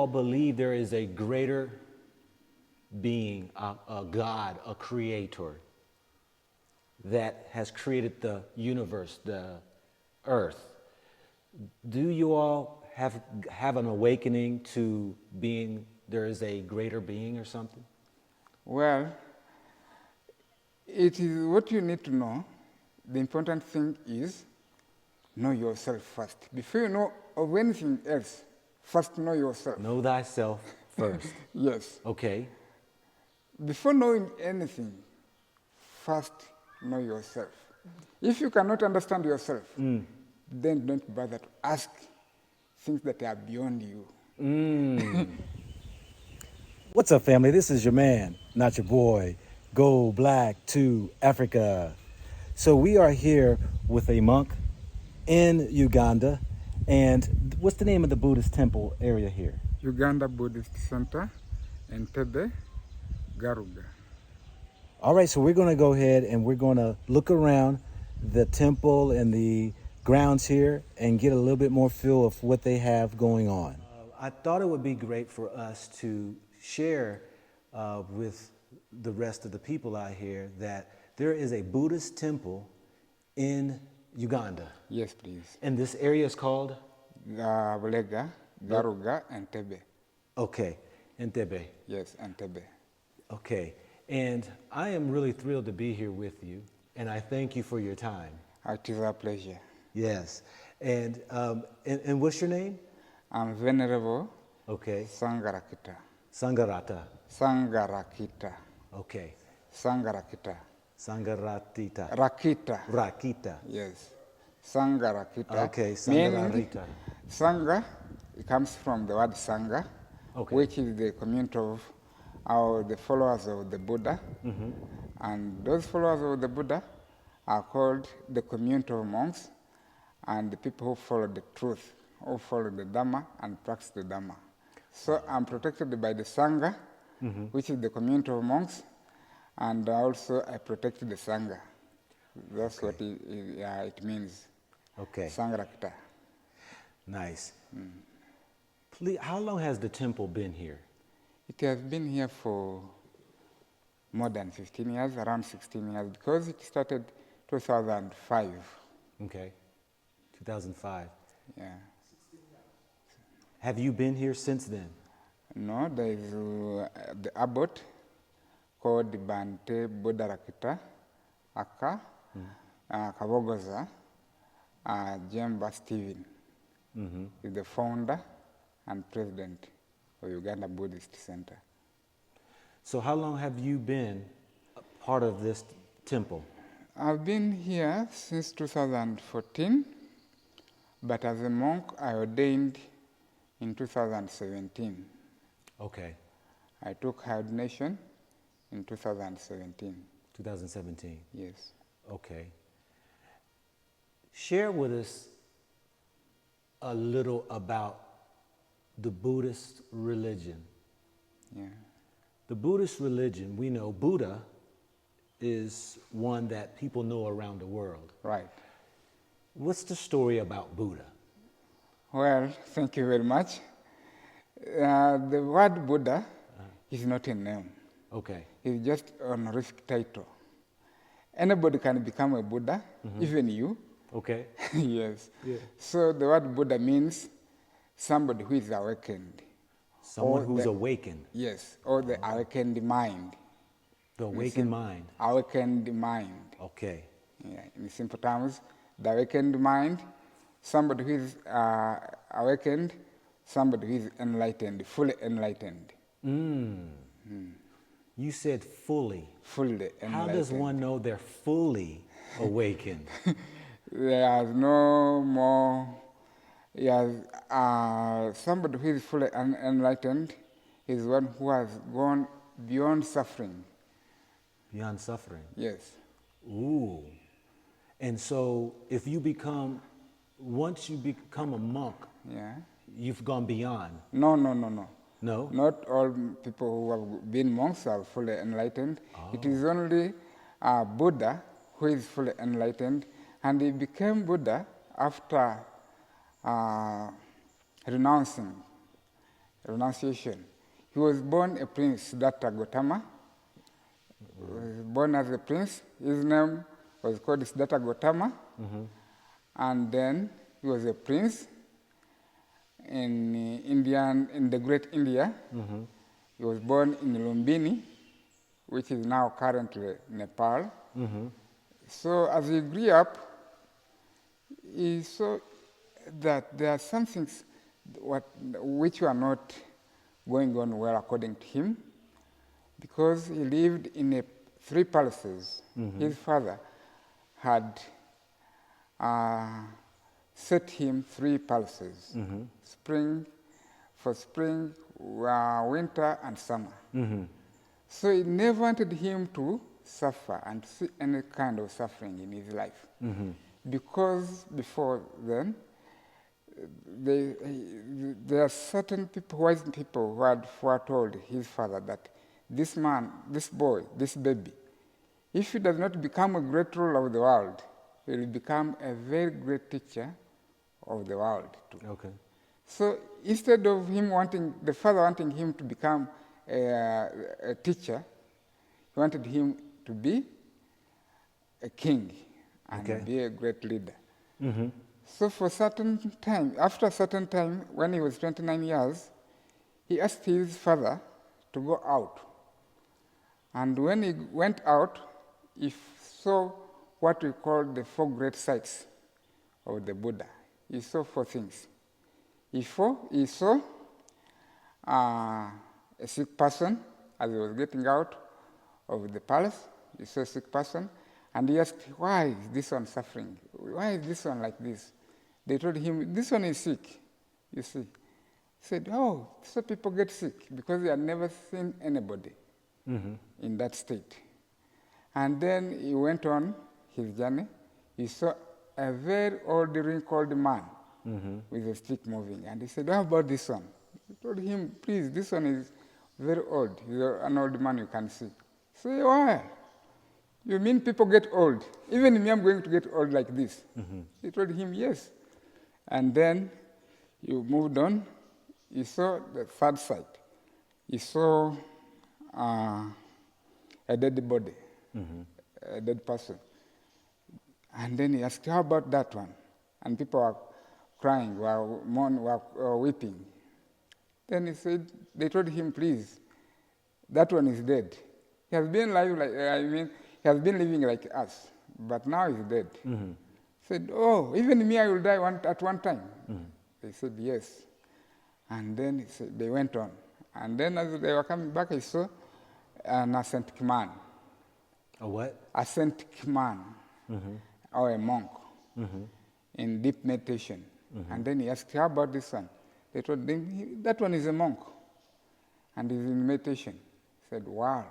all believe there is a greater being, a God, a creator that has created the universe, the earth. Do you all have an awakening to being there is a greater being or something? Well, it is what you need to know. The important thing is know yourself first. Before you know of anything else, first know yourself. Know thyself first. Yes. Okay. Before knowing anything, first know yourself. If you cannot understand yourself, then don't bother to ask things that are beyond you. What's up, family? This is your man, not your boy. Go Black to Africa. So we are here with a monk in Uganda. And what's the name of the Buddhist temple area here? Uganda Buddhist Center, Entebbe, Garuga. All right, so we're going to go ahead and we're going to look around the temple and the grounds here and get a little bit more feel of what they have going on. I thought it would be great for us to share with the rest of the people out here that there is a Buddhist temple in Uganda. Yes, please. And this area is called? Bulega, Garuga, Entebbe. Okay, Entebbe. Yes, Entebbe. Okay, and I am really thrilled to be here with you, and I thank you for your time. It is a pleasure. Yes, and what's your name? I'm Venerable Okay. Sangarakita. Sangarata. Sangarakita. Okay. Sangarakita. Sangaratita. Rakita. Rakita. Yes. Sangarakita. Okay, Meaning, Sangararita. Sangha, it comes from the word Sangha, Okay. which is the community of the followers of the Buddha. And those followers of the Buddha are called the community of monks and the people who follow the truth, who follow the Dhamma and practice the Dhamma. So I'm protected by the Sangha, which is the community of monks, and also I protect the Sangha. That's what it means. Okay. Sangarakita. Nice. Please, how long has the temple been here? It has been here for more than 15 years, around 16 years, because it started 2005. Okay. 2005. Yeah. Have you been here since then? No, there is the abbot called Bante Budarakita Aka Kabogoza Jemba Stephen is the founder and president of Uganda Buddhist Center. So how long have you been a part of this temple? I've been here since 2014, but as a monk I ordained in 2017. Okay. I took ordination in 2017. 2017. Yes. Okay. Share with us a little about the Buddhist religion. Yeah. The Buddhist religion, we know Buddha is one that people know around the world. Right. What's the story about Buddha? Well, thank you very much. The word Buddha is not a name. Okay. It's just an honorific title. Anybody can become a Buddha, even you. Okay. Yes. Yeah. So the word Buddha means somebody who is awakened. Someone Or who's the- awakened. Yes, or the awakened mind. The awakened mind. Awakened mind. Okay. Yeah, in simple terms, the awakened mind, somebody who is awakened, somebody who is enlightened, fully enlightened. You said fully. Fully enlightened. How does one know they're fully awakened? There is no more. Yes, somebody who is fully enlightened is one who has gone beyond suffering. Beyond suffering. Yes. Ooh. And so if you become, once you become a monk, Yeah. you've gone beyond. No. No? Not all people who have been monks are fully enlightened. It is only Buddha who is fully enlightened, and he became Buddha after renouncing renunciation. He was born a prince, Siddhartha Gautama. He was born as a prince. His name was called Siddhartha Gautama. And then he was a prince in in the Great India. He was born in Lumbini, which is now currently Nepal. So as he grew up, he saw that there are some things which were not going on well according to him, because he lived in 3 palaces. His father had set him 3 palaces, for spring, winter, and summer. So he never wanted him to suffer and see any kind of suffering in his life. Because before then, there are certain people, wise people, who had foretold his father that this man, this boy, this baby, if he does not become a great ruler of the world, he will become a very great teacher of the world too. Okay. So instead of the father wanting him to become a teacher, he wanted him to be a king and be a great leader. So for a certain time, after a certain time, when he was 29 years, he asked his father to go out. And when he went out, he saw what we call the 4 great sights of the Buddha. He saw 4 things. He saw a sick person as he was getting out of the palace. He saw a sick person, and he asked, why is this one suffering? Why is this one like this? They told him, this one is sick, you see. He said, oh, so people get sick, because they had never seen anybody in that state. And then he went on his journey. He saw a very old, wrinkled man with a stick moving. And he said, how about this one? He told him, please, this one is very old. He's an old man you can see. He said, why? You mean people get old? Even me, I'm going to get old like this. He told him, yes. And then you moved on. He saw the 3rd sight. He saw a dead body, a dead person. And then he asked, how about that one? And people were crying, were weeping. Then he said, they told him, please, that one is dead. He has been he has been living like us, but now he's dead. He said, oh, even me, I will die at one time. They said, yes. And then he said, they went on. And then as they were coming back, I saw an ascetic man. A what? Ascetic man, or a monk, in deep meditation. And then he asked, how about this one? They told him, that one is a monk, and he's in meditation. He said, wow,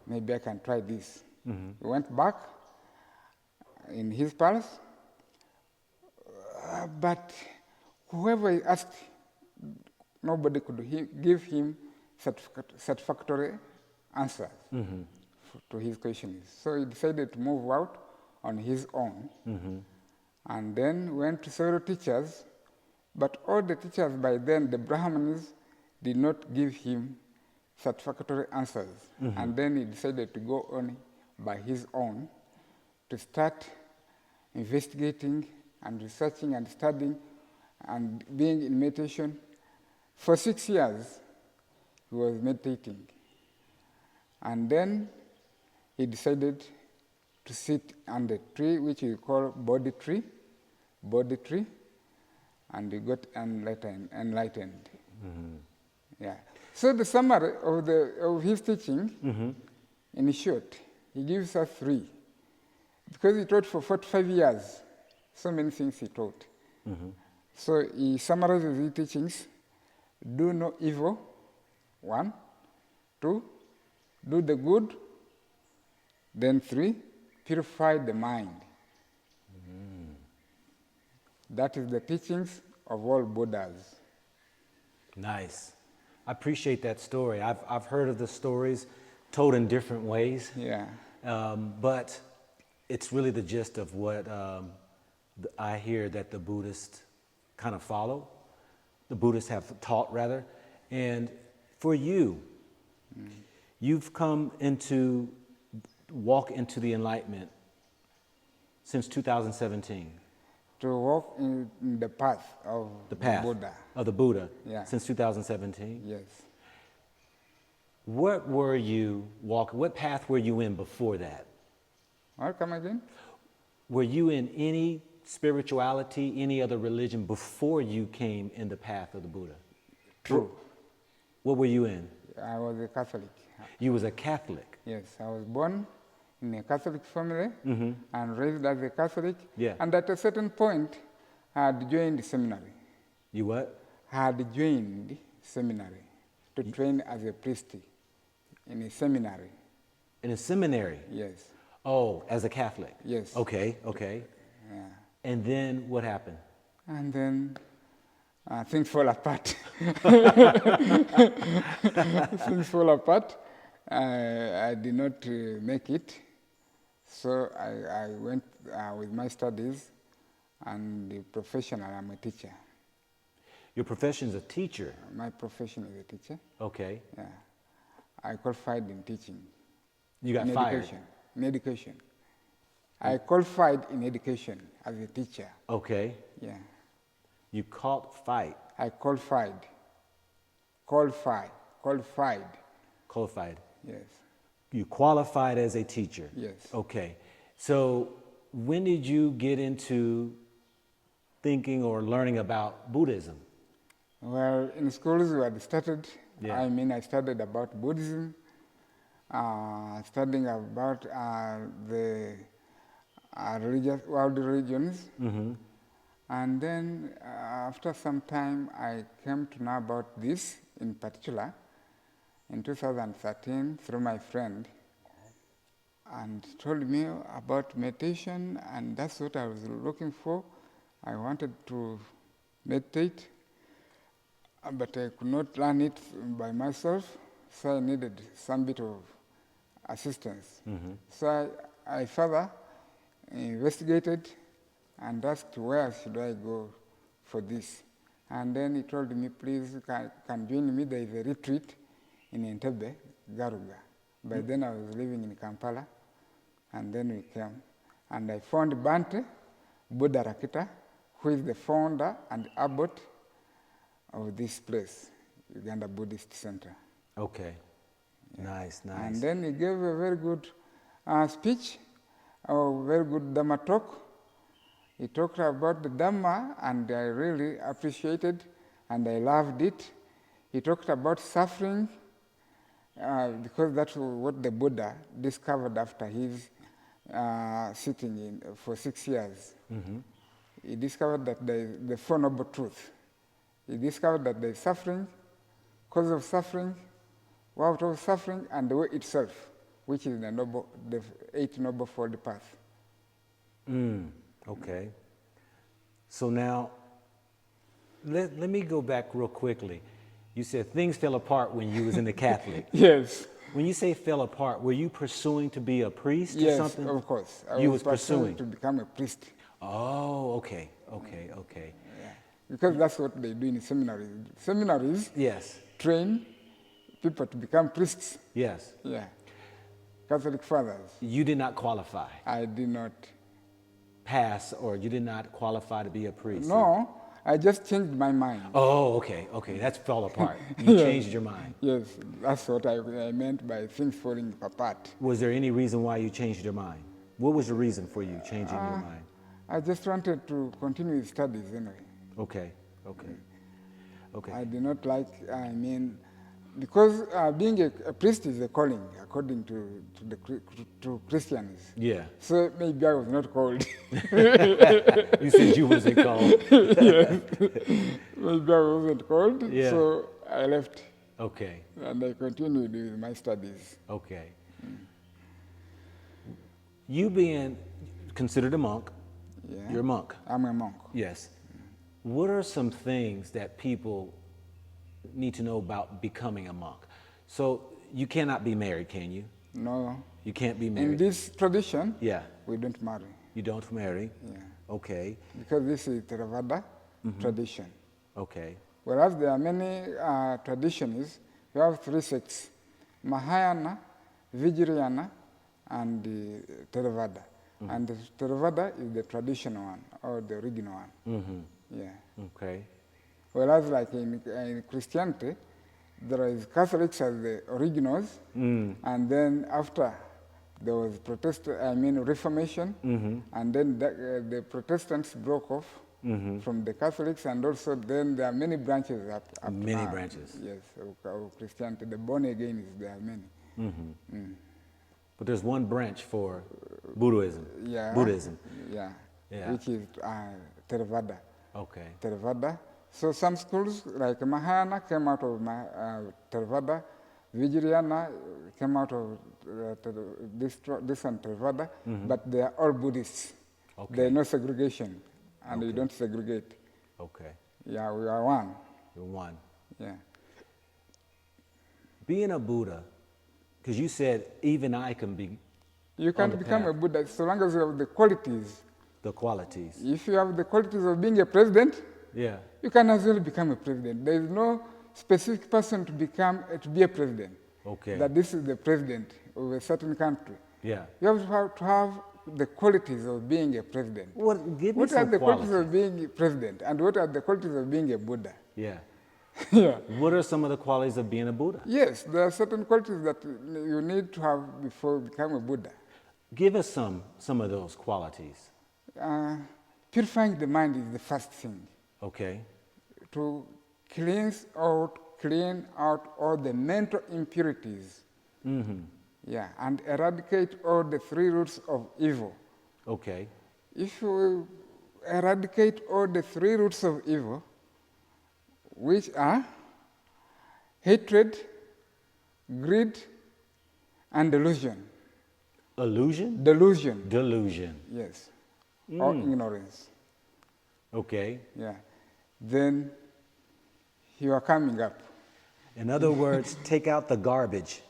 maybe I can try this. He went back in his palace, but whoever he asked, nobody could give him satisfactory answers to his questions. So he decided to move out on his own, and then went to several teachers, but all the teachers by then, the Brahmanes, did not give him satisfactory answers. And then he decided to go on by his own to start investigating and researching and studying and being in meditation. For 6 years, he was meditating. And then he decided to sit on the tree, which we call Bodhi tree, and he got enlightened. Yeah. So the summary of his teaching, in short, he gives us 3. Because he taught for 45 years, so many things he taught. So he summarizes his teachings: do no evil, 1, 2, do the good, then 3, purify the mind. That is the teachings of all Buddhas. Nice. I appreciate that story. I've heard of the stories told in different ways. Yeah. But it's really the gist of what I hear that the Buddhists kind of follow. The Buddhists have taught, rather. And for you, you've walk into the enlightenment since 2017. To walk in the path of The path Buddha. of the Buddha Yeah. since 2017. Yes. What path were you in before that? What, come again? Were you in any spirituality, any other religion before you came in the path of the Buddha? True. What were you in? I was a Catholic. You was a Catholic. Yes, I was born in a Catholic family and raised as a Catholic. Yeah. And at a certain point, I had joined seminary. You what? I had joined seminary to train as a priest in a seminary. In a seminary? Yes. Oh, as a Catholic? Yes. Okay. Yeah. And then what happened? And then things fall apart. Things fall apart. I did not make it. So I went with my studies and the professional. I'm a teacher. Your profession is a teacher? My profession is a teacher. Okay. Yeah. I qualified in teaching. You got fired? Education. In education. I qualified in education as a teacher. Okay. Yeah. You caught fight? I qualified. Qualified. Yes. You qualified as a teacher? Yes. Okay. So when did you get into thinking or learning about Buddhism? Well, in schools we had started, Yeah. I studied about Buddhism, studying about the world religions. And then after some time, I came to know about this in particular in 2013 through my friend, and told me about meditation, and that's what I was looking for. I wanted to meditate, but I could not learn it by myself, so I needed some bit of assistance. So I further investigated and asked where should I go for this. And then he told me, please can join me, there is a retreat in Entebbe, Garuga. By then I was living in Kampala, and then we came. And I found Bante Buddha Rakita, who is the founder and abbot of this place, Uganda Buddhist Center. Okay. Nice. And then he gave a very good speech, a very good Dhamma talk. He talked about the Dhamma, and I really appreciated, and I loved it. He talked about suffering, because that's what the Buddha discovered after his sitting for 6 years. He discovered that there is the Four Noble Truths. He discovered that there is suffering, cause of suffering, way out of suffering, and the way itself, which is the Eight Noble Fold Path. Okay. So now, let me go back real quickly. You said things fell apart when you was in the Catholic. Yes. When you say fell apart, were you pursuing to be a priest or Yes, something? of course. You was pursuing to become a priest. Oh, okay. Yeah. Because that's what they do in seminaries. Seminaries Yes. train people to become priests. Yes. Yeah. Catholic fathers. You did not qualify, I did not. pass, or you did not qualify to be a priest? No, I just changed my mind. Oh, okay. That fell apart. You changed your mind. Yes, that's what I meant by things falling apart. Was there any reason why you changed your mind? What was the reason for you changing your mind? I just wanted to continue studies anyway. Okay. I did not like, because being a priest is a calling, according to Christians. Yeah. So maybe I was not called. You said you wasn't called. Yes. Maybe I wasn't called, Yeah. so I left. Okay. And I continued with my studies. Okay. You being considered a monk, Yeah. you're a monk. I'm a monk. Yes. What are some things that people need to know about becoming a monk? So you cannot be married, can you? No. You can't be In married. this tradition, Yeah. we don't marry. You don't marry? Yeah. Okay. Because this is Theravada tradition. Okay. Whereas there are many traditions, we have 3 sects, Mahayana, Vajrayana, and the Theravada. And the Theravada is the traditional one, or the original one. Yeah. Okay. Whereas like in Christianity, there is Catholics as the originals, and then after there was Reformation, and then the Protestants broke off from the Catholics, and also then there are many branches up Many now. branches. Yes, of Christianity. The born again is there are many. But there's one branch for Buddhism. Yeah. Buddhism. Yeah. Yeah. Which is Theravada. Okay. Theravada. So some schools like Mahayana came out of Theravada, Vajrayana came out of this one Theravada, but they are all Buddhists. Okay. There is no segregation, and you don't segregate. Okay. Yeah, we are one. You're one. Yeah. Being a Buddha, because you said even I can be You can the become path. a Buddha so long as you have the qualities. the qualities. If you have the qualities of being a president, Yeah. you can as well become a president. There is no specific person to be a president. Okay. That this is the president of a certain country. Yeah. You have to have the qualities of being a president. Give me What are some the qualities. qualities of being a president, and what are the qualities of being a Buddha? Yeah. Yeah. What are some of the qualities of being a Buddha? Yes, there are certain qualities that you need to have before you become a Buddha. Give us some of those qualities. Purifying the mind is the first thing. Okay. To clean out all the mental impurities. Yeah, and eradicate all the 3 roots of evil. Okay. If you eradicate all the 3 roots of evil, which are hatred, greed, and delusion. Illusion? Delusion, Delusion. yes, or ignorance. Okay. Yeah, then you are coming up. In other words, take out the garbage.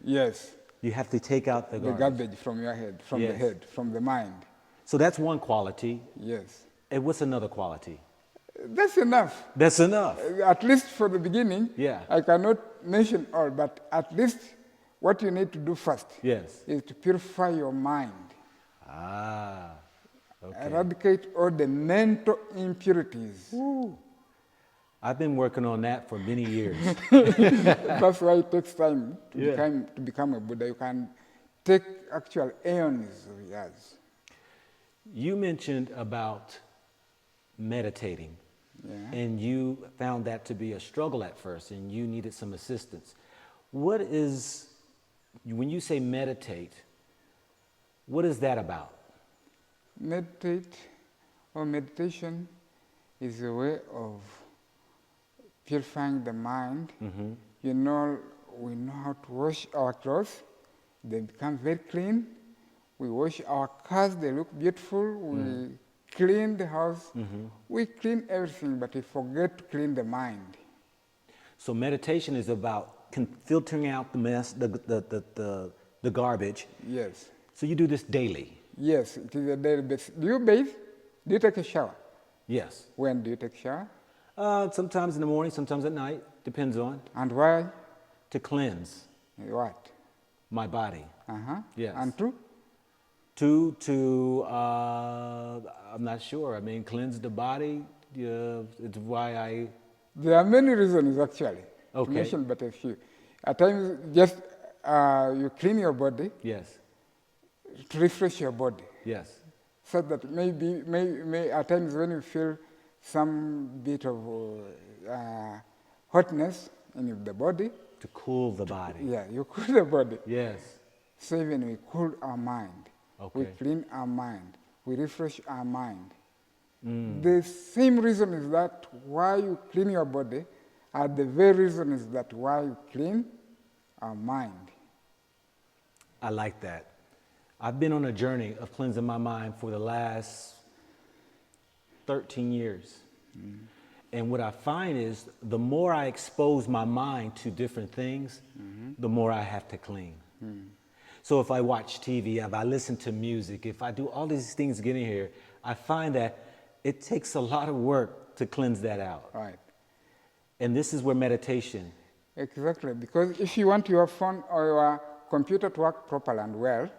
Yes, You have to take out the the garbage. garbage from your head, from the Yes. head, from the mind. So that's one quality. Yes, And what's another quality? that's enough. That's enough. At least for the beginning. Yeah. I cannot mention all, but at least what you need to do first Yes. is to purify your mind. Ah. Okay. Eradicate all the mental impurities. I've been working on that for many years. That's why it takes time to become a Buddha. You can take actual aeons of years. You mentioned about meditating, and you found that to be a struggle at first, and you needed some assistance. What is, when you say meditate, what is that about? Meditation is a way of purifying the mind. You know, we know how to wash our clothes. They become very clean. We wash our cars, they look beautiful. We clean the house. We clean everything, but we forget to clean the mind. So meditation is about filtering out the mess, the garbage. Yes. So you do this daily? Yes, it is a daily basis. Do you bathe? Do you take a shower? Yes. When do you take a shower? Sometimes in the morning, sometimes at night. Depends on. And why? To cleanse What? my body. Yes. And two? I'm not sure. I mean, cleanse the body. It's why I. There are many reasons actually. Okay. To mention but a few. At times, just you clean your body Yes. to refresh your body, Yes. so that may at times when you feel some bit of hotness in the body. To cool the body. Yeah, you cool the body. Yes. So even we cool our mind. Okay. We clean our mind. We refresh our mind. The same reason is that why you clean your body, and the very reason is that why you clean our mind. I like that. I've been on a journey of cleansing my mind for the last 13 years. And what I find is the more I expose my mind to different things, the more I have to clean. So if I watch TV, if I listen to music, if I do all these things getting here, I find that it takes a lot of work to cleanse that out. Right. And this is where meditation. Exactly, because if you want your phone or your computer to work properly and well,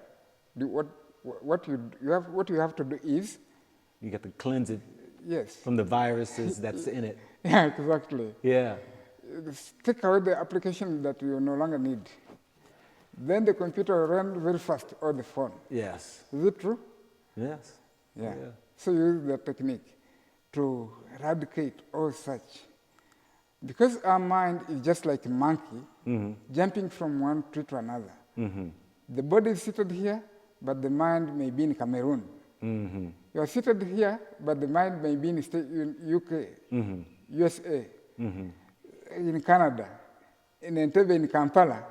what you have to do is, You got to cleanse it yes, from the viruses that's in it. yeah, exactly. Yeah. Take away the application that you no longer need. Then the computer will run very fast, or the phone. Yes. Is it true? Yes. Yeah. So you use that technique to eradicate all such. Because our mind is just like a monkey, jumping from one tree to another. The body is seated here, but the mind may be in Cameroon. You are seated here, but the mind may be in UK, USA, in Canada, in Entebbe, in Kampala.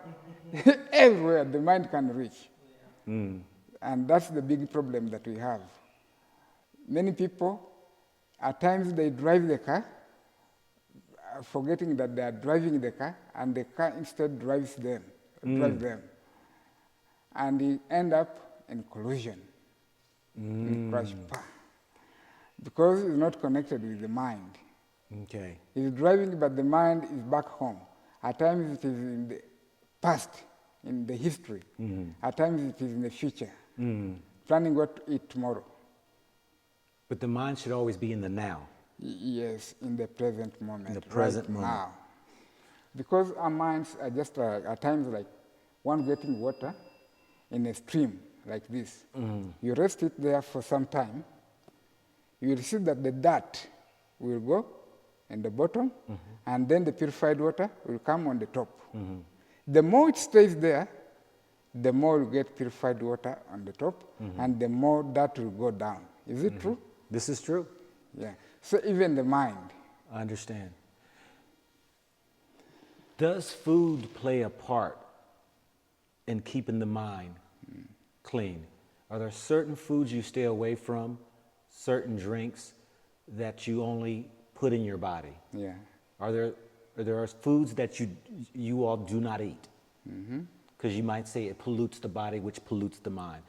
Everywhere the mind can reach. And that's the big problem that we have. Many people, at times they drive the car, forgetting that they are driving the car, and the car instead drives them. And they end up in collision, in crash, because it's not connected with the mind. Okay. He's driving, but the mind is back home. At times it is in the past, in the history. At times it is in the future, planning what to eat tomorrow. But the mind should always be in the now. Yes, in the present moment. In the present right moment. now. Because our minds are just at times like one getting water in a stream like this. You rest it there for some time, you will see that the dirt will go in the bottom, and then the purified water will come on the top. The more it stays there, the more you get purified water on the top, and the more that will go down. Is it true? This is true. Yeah. So even the mind. I understand. Does food play a part in keeping the mind clean? Are there certain foods you stay away from, certain drinks that you only put in your body? Yeah. Are there foods that you all do not eat? Because you might say it pollutes the body, which pollutes the mind.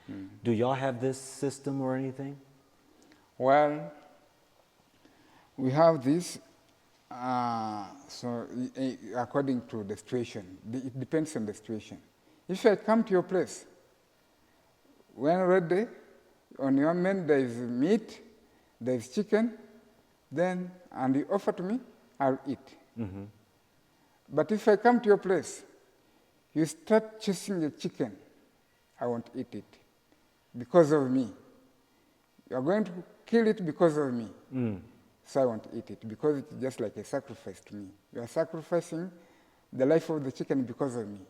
Do y'all have this system or anything? Well, we have this, according to the situation. It depends on the situation. If I come to your place, when ready, on your menu there is meat, there is chicken, then, and you offer to me, I'll eat. But if I come to your place, you start chasing the chicken, I won't eat it because of me. You are going to kill it because of me. So I won't eat it because it's just like a sacrifice to me. You are sacrificing the life of the chicken because of me.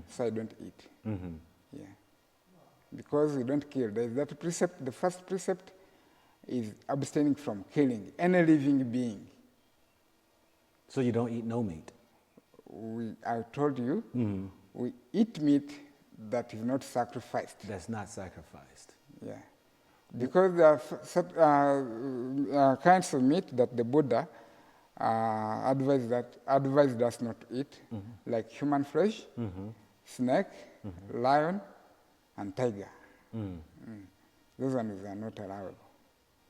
So I don't eat. Yeah. Because we don't kill. There's that precept. The first precept is abstaining from killing any living being. So you don't eat no meat? I told you, we eat meat that is not sacrificed. That's not sacrificed. Yeah. Because there are kinds of meat that the Buddha advised us not to eat, like human flesh, snake, lion, and tiger. Those ones are not allowable.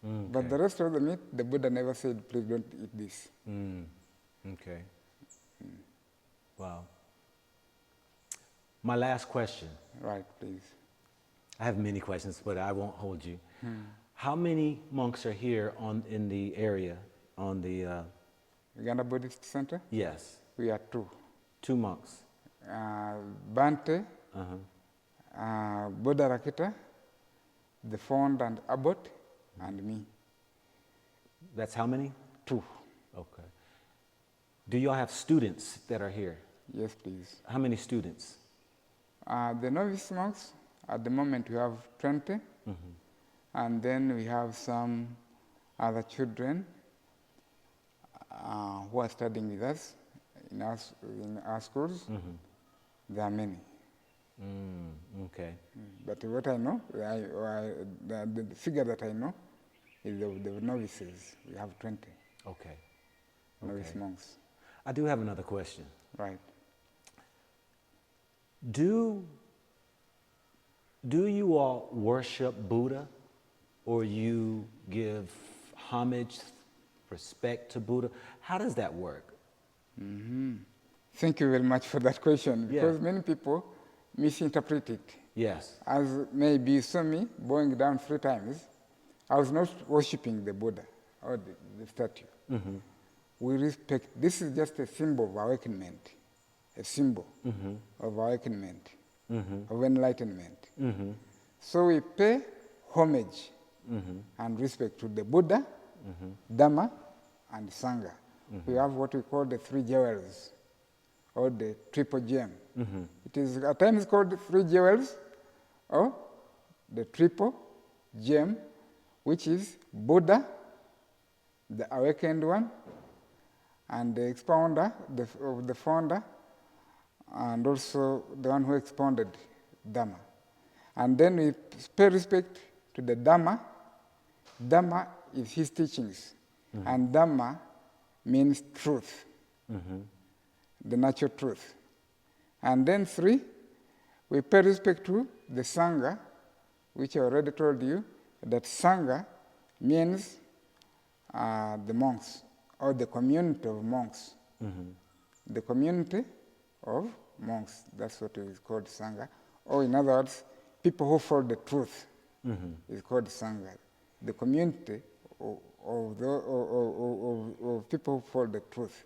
But the rest of the meat, the Buddha never said, please don't eat this. Okay. Wow. My last question. Right, please. I have many questions, but I won't hold you. How many monks are here in the area on the... Uganda Buddhist Center? Yes. We are two. 2 monks. Bante, Buddha Rakita, the fount and abbot, and me. That's how many? 2. Okay. Do y'all have students that are here? Yes, please. How many students? The novice monks, at the moment we have 20, and then we have some other children who are studying with us in our schools. There are many. Okay. But what I know, the figure that I know is the novices. We have 20 Okay. novice monks. I do have another question. Right. Do you all worship Buddha, or you give homage, respect to Buddha? How does that work? Thank you very much for that question, Yeah. because many people misinterpret it. Yes. As maybe you saw me bowing down 3 times, I was not worshiping the Buddha or the statue. We respect, this is just a symbol of awakenment, a symbol of awakenment, of enlightenment. So we pay homage and respect to the Buddha, Dhamma, and Sangha. We have what we call the 3 jewels, or the triple gem. It is at times called 3 jewels, or the triple gem, which is Buddha, the awakened one, and the expounder, the founder, and also the one who expounded Dhamma. And then we pay respect to the Dhamma. Dhamma is his teachings, and Dhamma means truth, the natural truth. And then 3, we pay respect to the Sangha, which I already told you, that Sangha means the monks, or the community of monks. The community of monks, that's what is called Sangha. Or in other words, people who follow the truth is called Sangha. The community of people who follow the truth.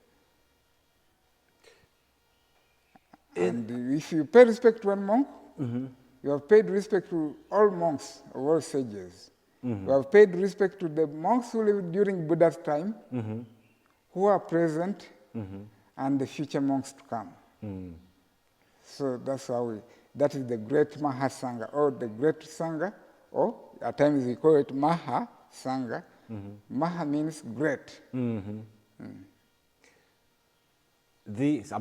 And if you pay respect to one monk, you have paid respect to all monks, all sages. You have paid respect to the monks who lived during Buddha's time, who are present, and the future monks to come. So that's how that is the great Mahasangha, or the great Sangha, or at times we call it Maha Sangha. Maha means great. I'm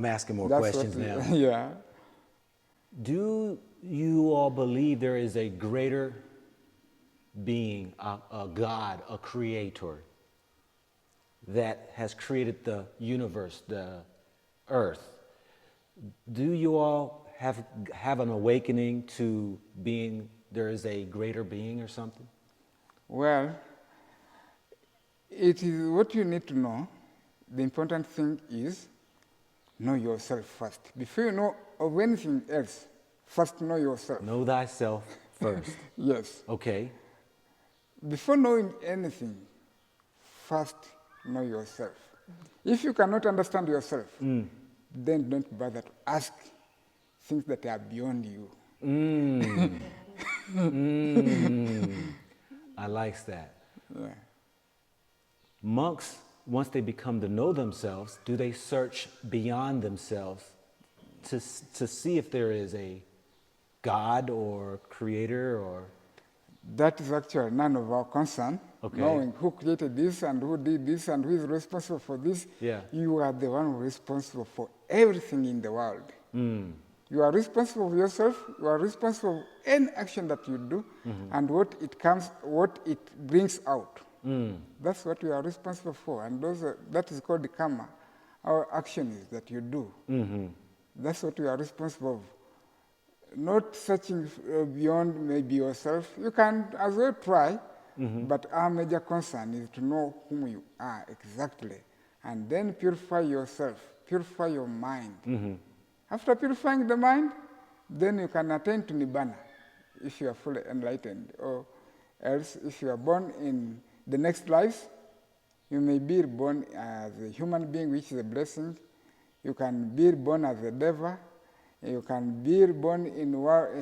asking more That's questions what now. Yeah. Do you all believe there is a greater being, a God, a creator, that has created the universe, the earth? Do you all have an awakening to being there is a greater being or something? Well, it is what you need to know. The important thing is know yourself first. Before you know of anything else, first know yourself. Know thyself first. Yes. Okay. Before knowing anything, first know yourself. If you cannot understand yourself, then don't bother to ask things that are beyond you. I like that. Yeah. Monks, once they become to know themselves, do they search beyond themselves to see if there is a God or creator or? That is actually none of our concern. Okay. Knowing who created this and who did this and who is responsible for this. Yeah. You are the one responsible for everything in the world. You are responsible for yourself. You are responsible for any action that you do and what it brings out. That's what you are responsible for, and that is called the karma. Our actions that you do. That's what you are responsible for. Not searching beyond maybe yourself. You can as well try, but our major concern is to know whom you are exactly, and then purify yourself, purify your mind. After purifying the mind, then you can attain to Nibbana if you are fully enlightened, or else if you are born in the next life, you may be born as a human being, which is a blessing. You can be born as a deva. You can be born in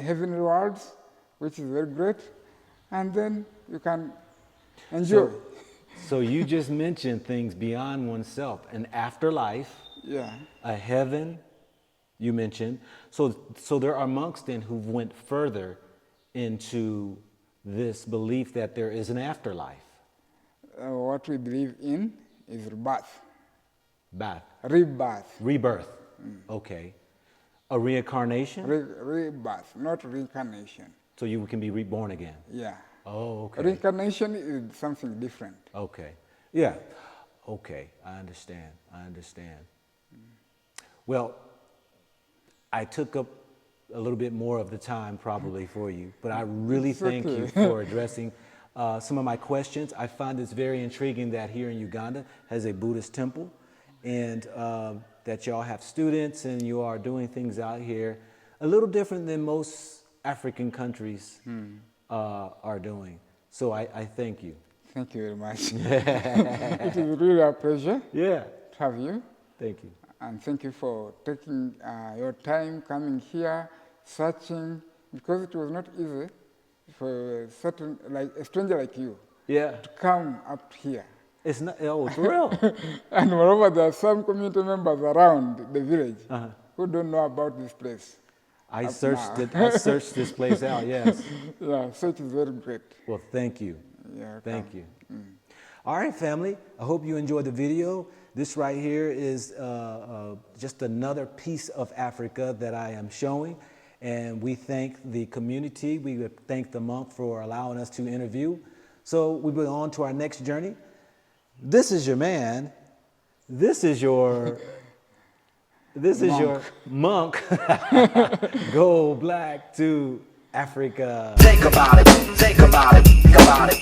heavenly worlds, which is very great, and then you can enjoy. So you just mentioned things beyond oneself, an afterlife, a heaven, you mentioned. So there are monks then who went further into this belief that there is an afterlife. What we believe in is rebirth. Rebirth. Rebirth. Okay. A reincarnation? Rebirth, not reincarnation. So you can be reborn again? Yeah. Oh, okay. Reincarnation is something different. Okay. Yeah. Okay. I understand. Well, I took up a little bit more of the time probably for you, but I really thank you for addressing some of my questions. I find this very intriguing that here in Uganda has a Buddhist temple, and that y'all have students and you are doing things out here a little different than most African countries are doing. So I thank you. Thank you very much. It is really a pleasure Yeah. to have you. Thank you. And thank you for taking your time coming here, searching, because it was not easy for a stranger like you Yeah. to come up here. It's not, oh, it's real. And moreover, there are some community members around the village who don't know about this place. I searched this place out, yes. Yeah, so it is very great. Well, thank you. Yeah, Thank you. All right, family. I hope you enjoyed the video. This right here is just another piece of Africa that I am showing. And we thank the community. We thank the monk for allowing us to interview. So we go on to our next journey. This is your man. This is your monk. Go black to Africa. Think about it, think about it, think about it.